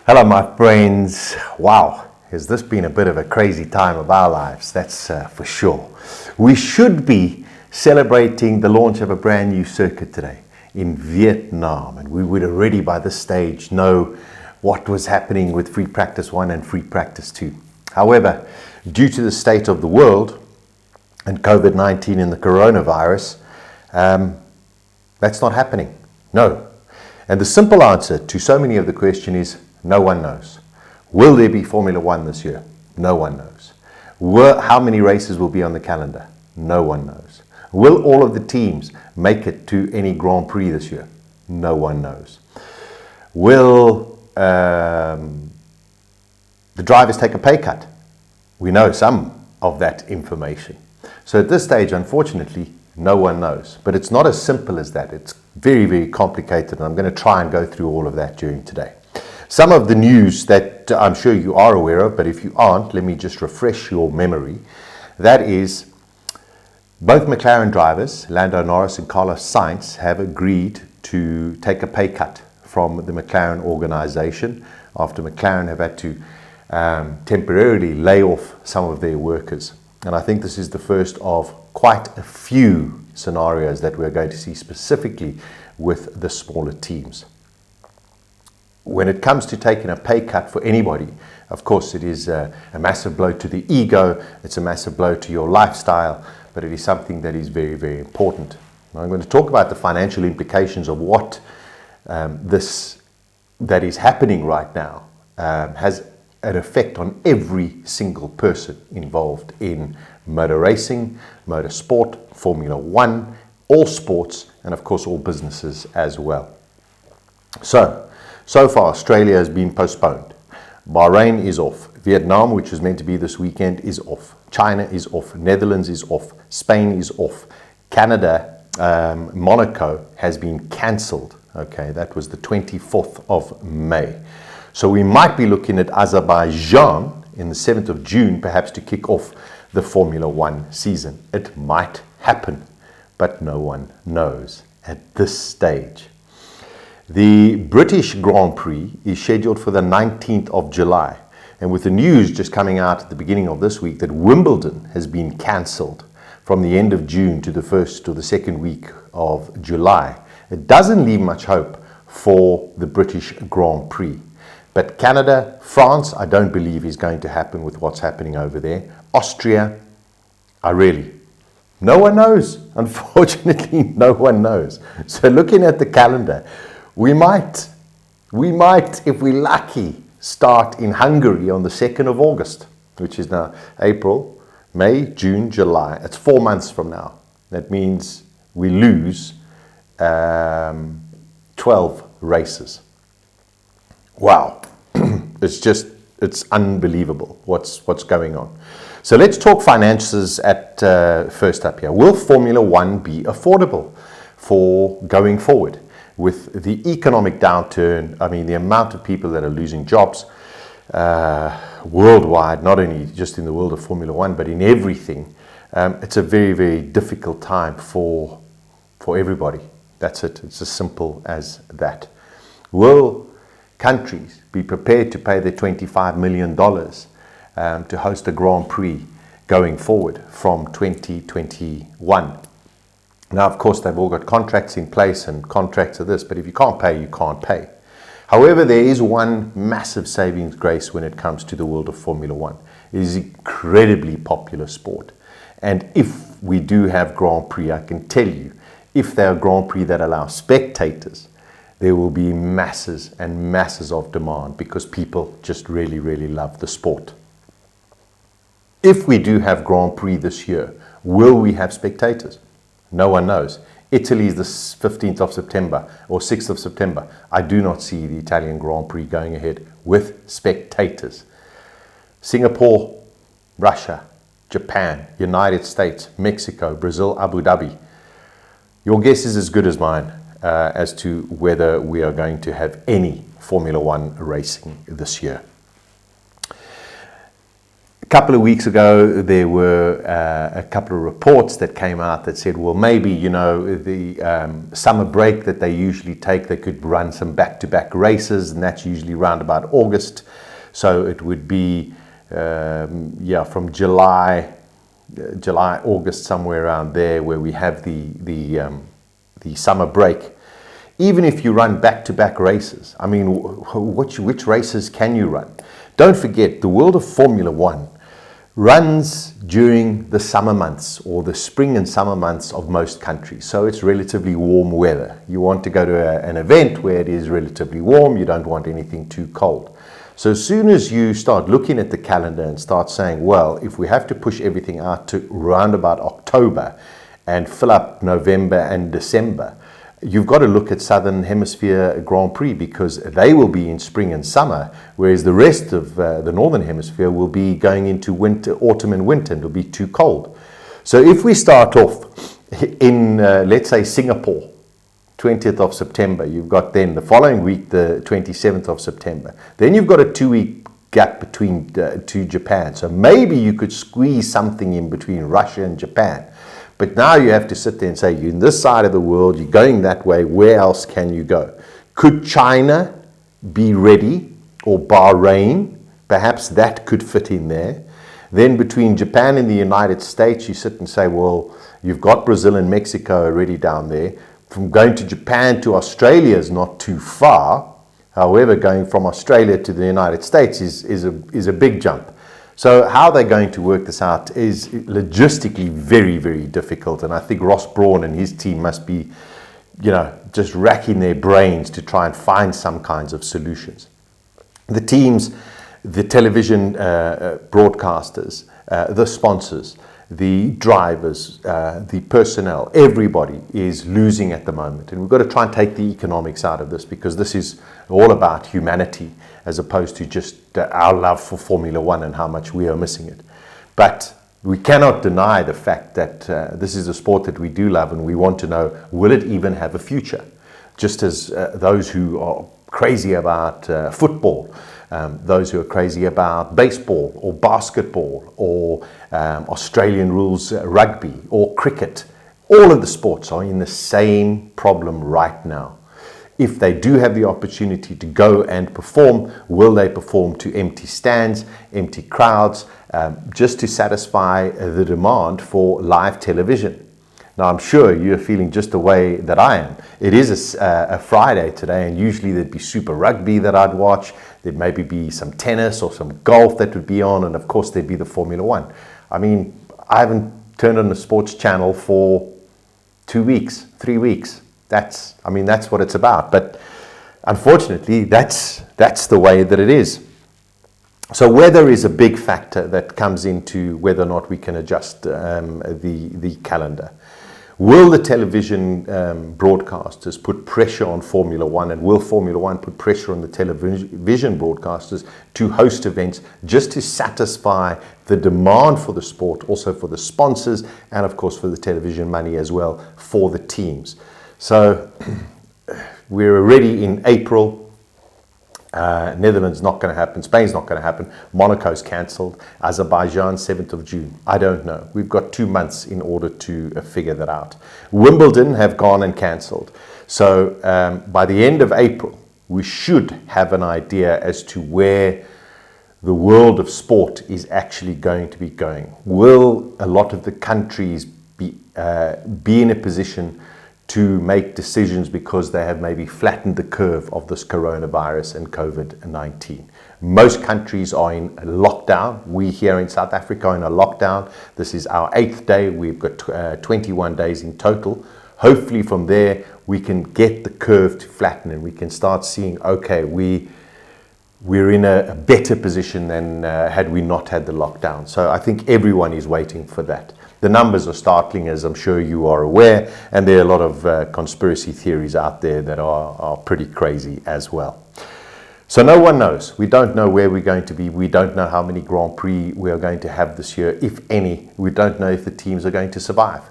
Hello, my friends. Wow, has this been a bit of a crazy time of our lives? That's for sure. We should be celebrating the launch of a brand new circuit today in Vietnam, and we would already by this stage know what was happening with Free Practice 1 and Free Practice 2. However, due to the state of the world and COVID-19 and the coronavirus, that's not happening. No. And the simple answer to so many of the question is no one knows. Will there be Formula One this year? No one knows. How many races will be on the calendar? No one knows. Will all of the teams make it to any Grand Prix this year? No one knows. Will the drivers take a pay cut? We know some of that information. So at this stage, unfortunately, no one knows. But it's not as simple as that. It's very, very complicated, and I'm going to try and go through all of that during today. Some of the news that I'm sure you are aware of, but if you aren't, let me just refresh your memory. That is, both McLaren drivers, Lando Norris and Carlos Sainz, have agreed to take a pay cut from the McLaren organization after McLaren have had to temporarily lay off some of their workers. And I think this is the first of quite a few scenarios that we're going to see specifically with the smaller teams. When it comes to taking a pay cut for anybody, of course it is a massive blow to the ego, it's a massive blow to your lifestyle, but it is something that is very, very important. Now, I'm going to talk about the financial implications of what this that is happening right now has an effect on every single person involved in motor racing, motorsport, Formula One, all sports, and of course all businesses as well. So far Australia has been postponed. Bahrain is off. Vietnam, which was meant to be this weekend, is off. China is off. Netherlands is off. Spain is off. Canada, Monaco has been cancelled. Okay, that was the 24th of May. So we might be looking at Azerbaijan in the 7th of June, perhaps to kick off the Formula One season. It might happen, but no one knows at this stage. The British Grand Prix is scheduled for the 19th of July. And with the news just coming out at the beginning of this week that Wimbledon has been cancelled from the end of June to the first or the second week of July, it doesn't leave much hope for the British Grand Prix. But Canada, France, I don't believe is going to happen with what's happening over there. Austria, no one knows. Unfortunately, no one knows. So looking at the calendar, we might, if we're lucky, start in Hungary on the 2nd of August, which is now April, May, June, July. It's 4 months from now. That means we lose 12 races. Wow. It's unbelievable what's going on. So let's talk finances at first up here. Will Formula One be affordable for going forward? With the economic downturn, I mean, the amount of people that are losing jobs worldwide, not only just in the world of Formula One, but in everything, it's a very, very difficult time for everybody. That's it. It's as simple as that. Will countries be prepared to pay the $25 million to host a Grand Prix going forward from 2021? Now, of course, they've all got contracts in place and contracts of this, but if you can't pay, you can't pay. However, there is one massive savings grace when it comes to the world of Formula One. It is an incredibly popular sport. And if we do have Grand Prix, I can tell you, if there are Grand Prix that allow spectators, there will be masses and masses of demand because people just really, really love the sport. If we do have Grand Prix this year, will we have spectators? No one knows. Italy is the 15th of September or 6th of September. I do not see the Italian Grand Prix going ahead with spectators. Singapore, Russia, Japan, United States, Mexico, Brazil, Abu Dhabi. Your guess is as good as mine as to whether we are going to have any Formula One racing this year. couple of weeks ago, there were a couple of reports that came out that said, well, maybe, the summer break that they usually take, they could run some back-to-back races, and that's usually around about August. So it would be, from July, August, somewhere around there, where we have the summer break. Even if you run back-to-back races, I mean, which races can you run? Don't forget, the world of Formula One runs during the summer months, or the spring and summer months of most countries. So it's relatively warm weather. You want to go to an event where it is relatively warm. You don't want anything too cold. So as soon as you start looking at the calendar and start saying, well, if we have to push everything out to around about October and fill up November and December, you've got to look at Southern Hemisphere Grand Prix, because they will be in spring and summer, whereas the rest of the Northern Hemisphere will be going into winter, autumn and winter, and it'll be too cold. So if we start off in, let's say, Singapore, 20th of September, you've got then the following week, the 27th of September. Then you've got a 2-week gap between to Japan. So maybe you could squeeze something in between Russia and Japan. But now you have to sit there and say, you're in this side of the world, you're going that way, where else can you go? Could China be ready, or Bahrain? Perhaps that could fit in there. Then between Japan and the United States, you sit and say, well, you've got Brazil and Mexico already down there. From going to Japan to Australia is not too far. However, going from Australia to the United States is a big jump. So how they're going to work this out is logistically very, very difficult. And I think Ross Brawn and his team must be, just racking their brains to try and find some kinds of solutions. The teams, the television broadcasters, the sponsors, the drivers, the personnel, everybody is losing at the moment. And we've got to try and take the economics out of this, because this is all about humanity, as opposed to just our love for Formula One and how much we are missing it. But we cannot deny the fact that this is a sport that we do love, and we want to know, will it even have a future? Just as those who are crazy about football, those who are crazy about baseball or basketball or Australian rules rugby or cricket, all of the sports are in the same problem right now. If they do have the opportunity to go and perform, will they perform to empty stands, empty crowds, just to satisfy the demand for live television? Now, I'm sure you're feeling just the way that I am. It is a Friday today, and usually there'd be Super Rugby that I'd watch. There'd maybe be some tennis or some golf that would be on, and of course there'd be the Formula One. I mean, I haven't turned on the sports channel for 2 weeks, 3 weeks. That's what it's about. But unfortunately, that's the way that it is. So weather is a big factor that comes into whether or not we can adjust the calendar. Will the television broadcasters put pressure on Formula One, and will Formula One put pressure on the television broadcasters to host events just to satisfy the demand for the sport, also for the sponsors, and of course for the television money as well for the teams? So we're already in April. Netherlands not going to happen. Spain's not going to happen. Monaco's cancelled. Azerbaijan 7th of June. I don't know. We've got 2 months in order to figure that out. Wimbledon have gone and cancelled. So by the end of April, we should have an idea as to where the world of sport is actually going to be going. Will a lot of the countries be in a position to make decisions because they have maybe flattened the curve of this coronavirus and COVID-19? Most countries are in lockdown. We here in South Africa are in a lockdown. This is our 8th day. We've got 21 days in total. Hopefully from there we can get the curve to flatten, and we can start seeing, okay, we're in a better position than had we not had the lockdown. So I think everyone is waiting for that. The numbers are startling, as I'm sure you are aware, and there are a lot of conspiracy theories out there that are pretty crazy as well. So no one knows. We don't know where we're going to be. We don't know how many Grand Prix we are going to have this year, if any. We don't know if the teams are going to survive.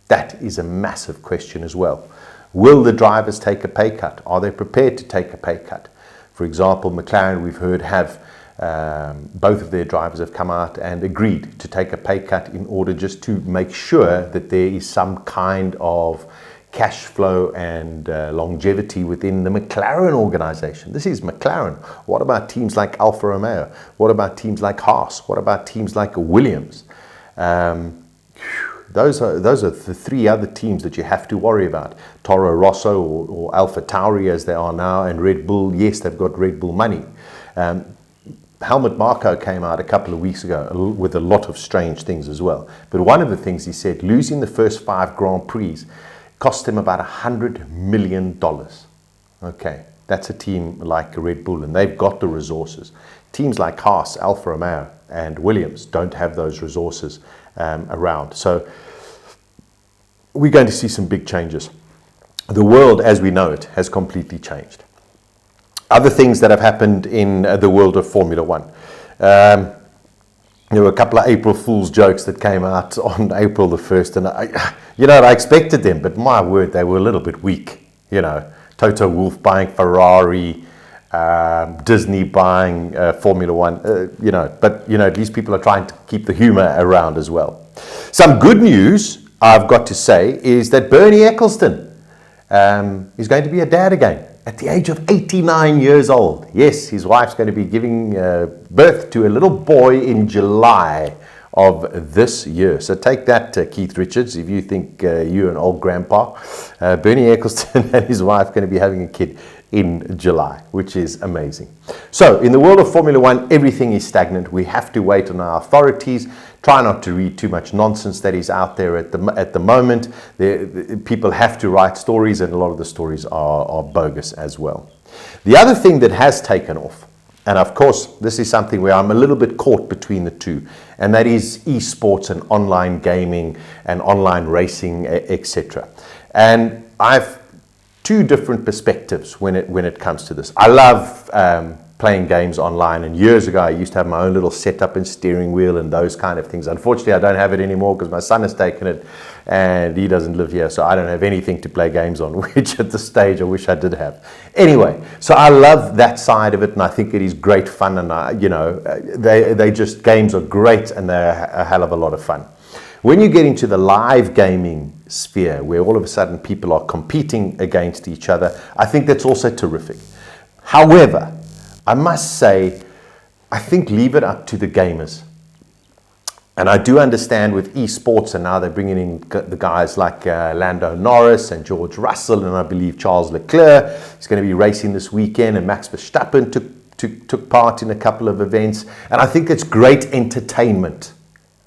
That is a massive question as well. Will the drivers take a pay cut? Are they prepared to take a pay cut? For example, McLaren, we've heard, have Both of their drivers have come out and agreed to take a pay cut in order just to make sure that there is some kind of cash flow and longevity within the McLaren organization. This is McLaren. What about teams like Alfa Romeo? What about teams like Haas? What about teams like Williams? Those are the three other teams that you have to worry about. Toro Rosso or Alpha Tauri as they are now, and Red Bull. Yes, they've got Red Bull money. Helmut Marko came out a couple of weeks ago with a lot of strange things as well. But one of the things he said, losing the first 5 Grand Prix cost him about $100 million. Okay, that's a team like Red Bull, and they've got the resources. Teams like Haas, Alfa Romeo, and Williams don't have those resources around. So we're going to see some big changes. The world as we know it has completely changed. Other things that have happened in the world of Formula One. There were a couple of April Fool's jokes that came out on April the 1st, and I expected them, but my word, they were a little bit weak. Toto Wolff buying Ferrari, Disney buying Formula One, but at least people are trying to keep the humor around as well. Some good news, I've got to say, is that Bernie Ecclestone is going to be a dad again at the age of 89 years old. Yes, his wife's going to be giving birth to a little boy in July of this year. So take that, Keith Richards, if you think you're an old grandpa. Bernie Ecclestone and his wife are going to be having a kid in July, which is amazing. So in the world of Formula One, everything is stagnant. We have to wait on our authorities. Try not to read too much nonsense that is out there at the moment. People have to write stories, and a lot of the stories are bogus as well. The other thing that has taken off, and of course this is something where I'm a little bit caught between the two, and that is esports and online gaming and online racing, etc. And I've two different perspectives when it comes to this. I love playing games online, and years ago I used to have my own little setup and steering wheel and those kind of things. Unfortunately, I don't have it anymore because my son has taken it and he doesn't live here, so I don't have anything to play games on, which at this stage I wish I did have. Anyway, so I love that side of it, and I think it is great fun, and they just, games are great and they're a hell of a lot of fun. When you get into the live gaming sphere, where all of a sudden people are competing against each other, I think that's also terrific. However, I must say, I think leave it up to the gamers. And I do understand with esports, and now they're bringing in the guys like Lando Norris and George Russell, and I believe Charles Leclerc is going to be racing this weekend, and Max Verstappen took part in a couple of events. And I think it's great entertainment.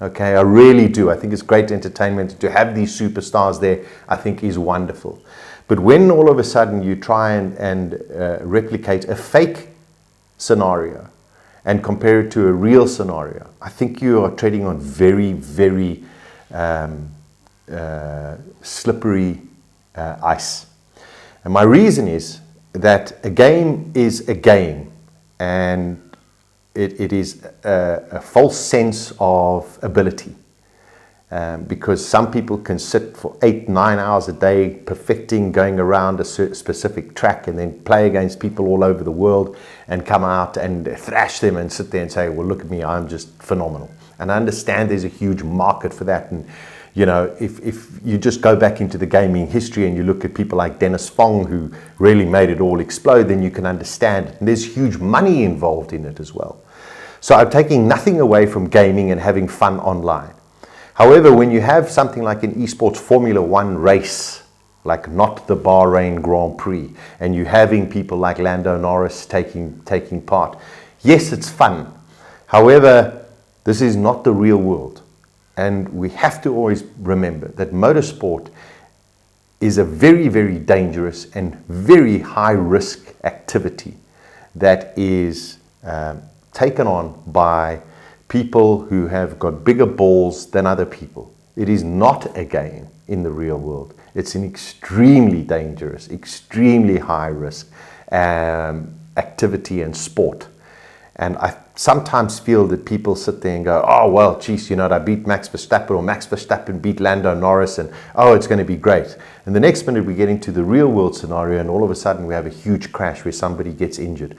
Okay, I really do. I think it's great entertainment to have these superstars there. I think is wonderful. But when all of a sudden you try and replicate a fake scenario and compare it to a real scenario, I think you are treading on very, very slippery ice. And my reason is that a game is a game, and it is a false sense of ability. Because some people can sit for 8-9 hours a day perfecting, going around a specific track, and then play against people all over the world and come out and thrash them and sit there and say, well, look at me, I'm just phenomenal. And I understand there's a huge market for that. And if you just go back into the gaming history and you look at people like Dennis Fong, who really made it all explode, then you can understand it. And there's huge money involved in it as well. So I'm taking nothing away from gaming and having fun online. However, when you have something like an esports Formula One race, like not the Bahrain Grand Prix, and you're having people like Lando Norris taking part, yes, it's fun. However, this is not the real world. And we have to always remember that motorsport is a very, very dangerous and very high-risk activity that is taken on by people who have got bigger balls than other people. It is not a game in the real world. It's an extremely dangerous, extremely high risk activity and sport. And I sometimes feel that people sit there and go, oh, well, geez, I beat Max Verstappen, or Max Verstappen beat Lando Norris, and oh, it's going to be great. And the next minute we get into the real world scenario, and all of a sudden we have a huge crash where somebody gets injured.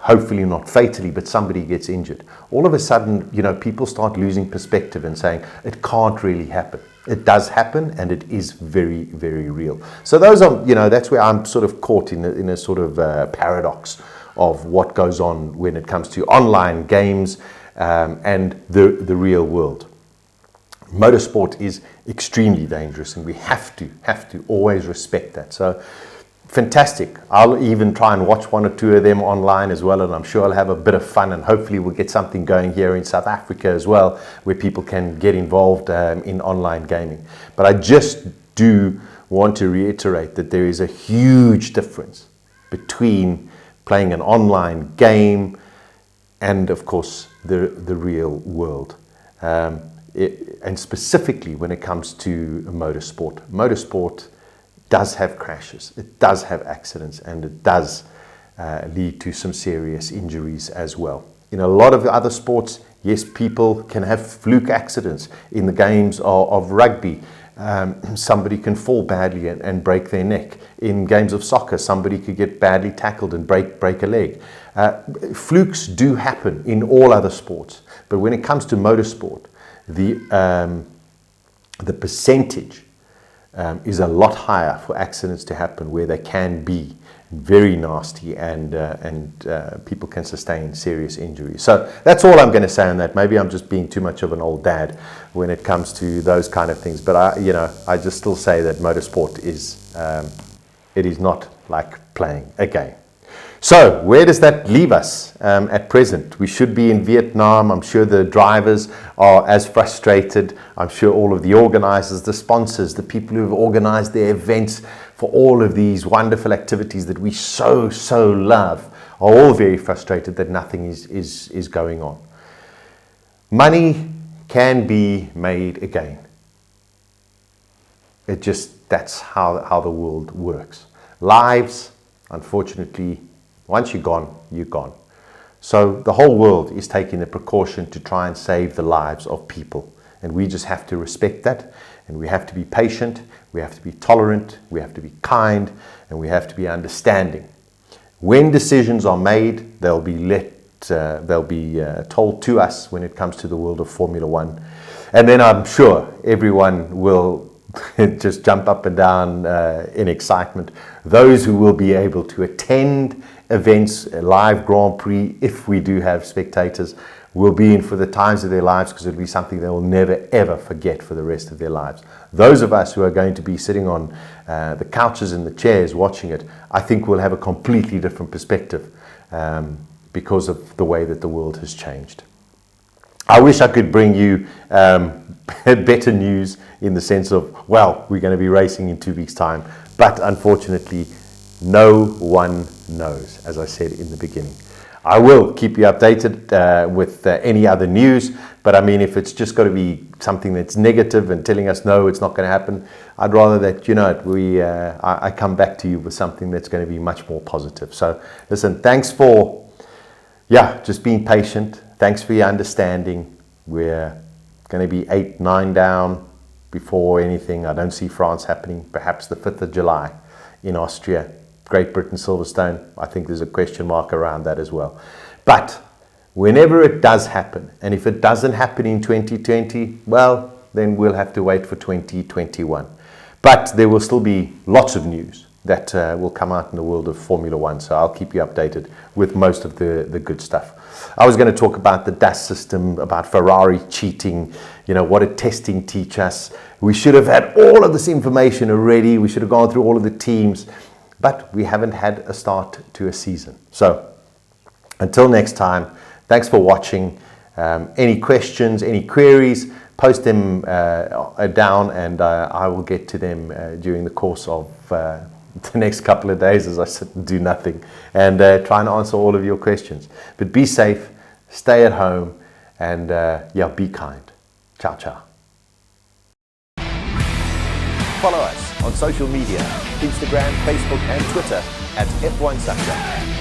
hopefully not fatally, but somebody gets injured, all of a sudden, people start losing perspective and saying it can't really happen. It does happen, and it is very, very real. So those are, that's where I'm sort of caught in a sort of paradox of what goes on when it comes to online games and the real world. Motorsport is extremely dangerous, and we have to always respect that. So fantastic. I'll even try and watch one or two of them online as well, and I'm sure I'll have a bit of fun, and hopefully we'll get something going here in South Africa as well, where people can get involved in online gaming. But I just do want to reiterate that there is a huge difference between playing an online game and, of course, the real world. And specifically when it comes to motorsport. Motorsport does have crashes, it does have accidents, and it does lead to some serious injuries as well. In a lot of the other sports, yes, people can have fluke accidents. In the games of rugby, somebody can fall badly and break their neck. In games of soccer, somebody could get badly tackled and break a leg. Flukes do happen in all other sports, but when it comes to motorsport, the percentage is a lot higher for accidents to happen, where they can be very nasty and people can sustain serious injuries. So that's all I'm going to say on that. Maybe I'm just being too much of an old dad when it comes to those kind of things. But I just still say that motorsport is it is not like playing a game. So where does that leave us at present? We should be in Vietnam. I'm sure the drivers are as frustrated. I'm sure all of the organizers, the sponsors, the people who have organized their events for all of these wonderful activities that we so love are all very frustrated that nothing is going on. Money can be made again. That's how the world works. Lives, unfortunately, once you're gone, you're gone. So the whole world is taking the precaution to try and save the lives of people. And we just have to respect that. And we have to be patient. We have to be tolerant. We have to be kind. And we have to be understanding. When decisions are made, they'll be told to us when it comes to the world of Formula One. And then I'm sure everyone will just jump up and down in excitement. Those who will be able to attend events, a live Grand Prix, if we do have spectators, will be in for the times of their lives, because it'll be something they will never ever forget for the rest of their lives. Those of us who are going to be sitting on the couches and the chairs watching it, I think we'll have a completely different perspective because of the way that the world has changed. I wish I could bring you better news in the sense of, well, we're going to be racing in 2 weeks' time, but unfortunately, no one knows, as I said in the beginning. I will keep you updated with any other news, but I mean, if it's just got to be something that's negative and telling us no, it's not going to happen, I'd rather that, I come back to you with something that's going to be much more positive. So listen, thanks for just being patient. Thanks for your understanding. We're going to be 8-9 down before anything. I don't see France happening. Perhaps the 5th of July in Austria. Great Britain, Silverstone, I think there's a question mark around that as well. But whenever it does happen, and if it doesn't happen in 2020, well, then we'll have to wait for 2021. But there will still be lots of news that will come out in the world of Formula One, so I'll keep you updated with most of the good stuff. I was going to talk about the DAS system, about Ferrari cheating, what did testing teach us? We should have had all of this information already. We should have gone through all of the teams. But we haven't had a start to a season. So until next time, thanks for watching. Any questions, any queries, post them down, and I will get to them during the course of the next couple of days as I sit and do nothing and try and answer all of your questions. But be safe, stay at home, and be kind. Ciao, ciao. Follow us on social media, Instagram, Facebook and Twitter at F1 Sakha.